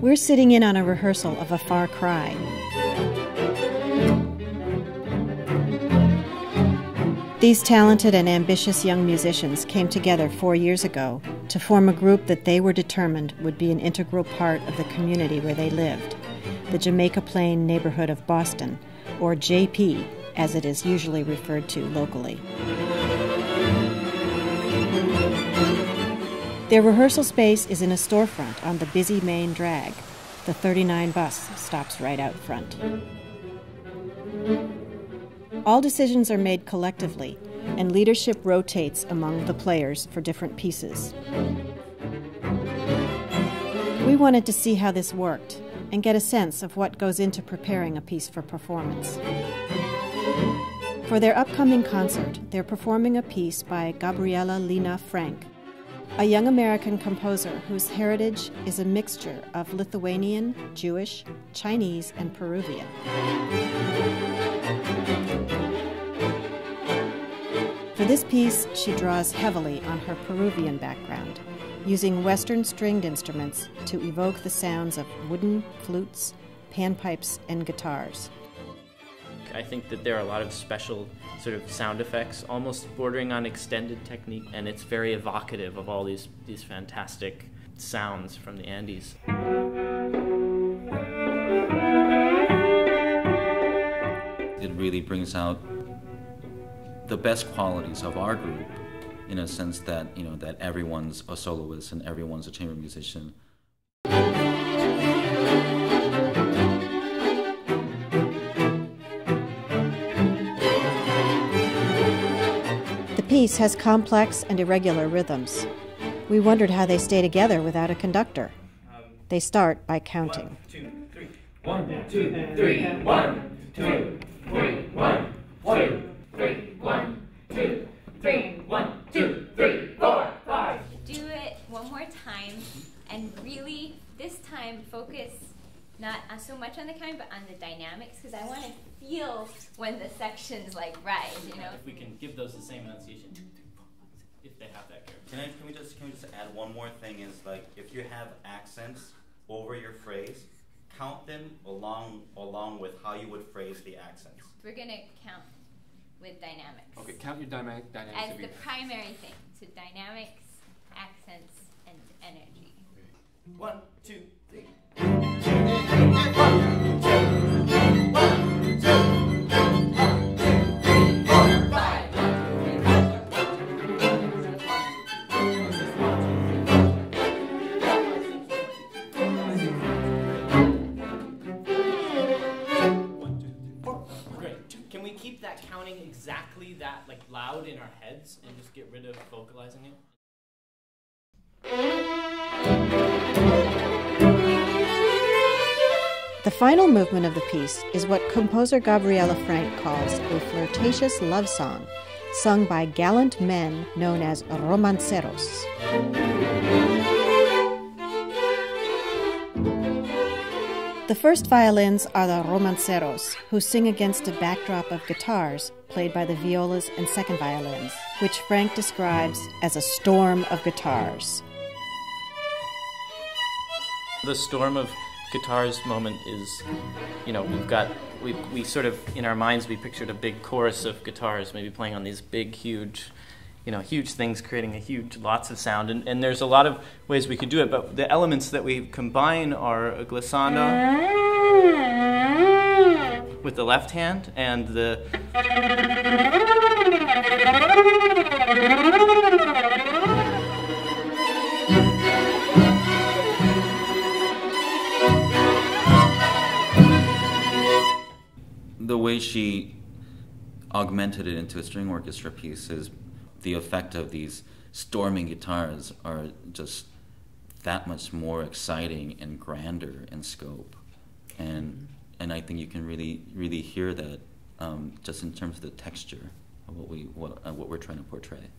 We're sitting in on a rehearsal of A Far Cry. These talented and ambitious young musicians came together 4 years ago to form a group that they were determined would be an integral part of the community where they lived, the Jamaica Plain neighborhood of Boston, or JP, as it is usually referred to locally. Their rehearsal space is in a storefront on the busy main drag. The 39 bus stops right out front. All decisions are made collectively, and leadership rotates among the players for different pieces. We wanted to see how this worked and get a sense of what goes into preparing a piece for performance. For their upcoming concert, they're performing a piece by Gabriela Lina Frank, a young American composer whose heritage is a mixture of Lithuanian, Jewish, Chinese, and Peruvian. For this piece, she draws heavily on her Peruvian background, using Western stringed instruments to evoke the sounds of wooden flutes, panpipes, and guitars. I think that there are a lot of special sort of sound effects, almost bordering on extended technique, and it's very evocative of all these fantastic sounds from the Andes. It really brings out the best qualities of our group, in a sense that, that everyone's a soloist and everyone's a chamber musician. The piece has complex and irregular rhythms. We wondered how they stay together without a conductor. They start by counting. 1, 2, 3. 1, 2, 3. 1, 2, 3. 1, 2, 3. 1, 2, 3. 4, 5. Do it one more time, and really, this time, focus not so much on the counting, but on the dynamics, because I want to feel when the sections rise, If we can give those the same enunciation, 2, 3, 4, 5, 6, if they have that character. Can we just add one more thing? Is if you have accents over your phrase, count them along with how you would phrase the accents. We're gonna count with dynamics. Okay, count your dynamics. As the primary thing. So dynamics, accents, and energy. 1, 2, 3. Can we keep that counting exactly that loud in our heads and just get rid of vocalizing it? The final movement of the piece is what composer Gabriela Frank calls a flirtatious love song, sung by gallant men known as romanceros. The first violins are the romanceros, who sing against a backdrop of guitars played by the violas and second violins, which Frank describes as a storm of guitars. The storm of guitars moment is, we sort of, in our minds, we pictured a big chorus of guitars maybe playing on these big, huge things, creating lots of sound. And there's a lot of ways we could do it, but the elements that we combine are a glissando with the left hand and the way she augmented it into a string orchestra piece is the effect of these storming guitars are just that much more exciting and grander in scope, and I think you can really hear that just in terms of the texture of what we're trying to portray.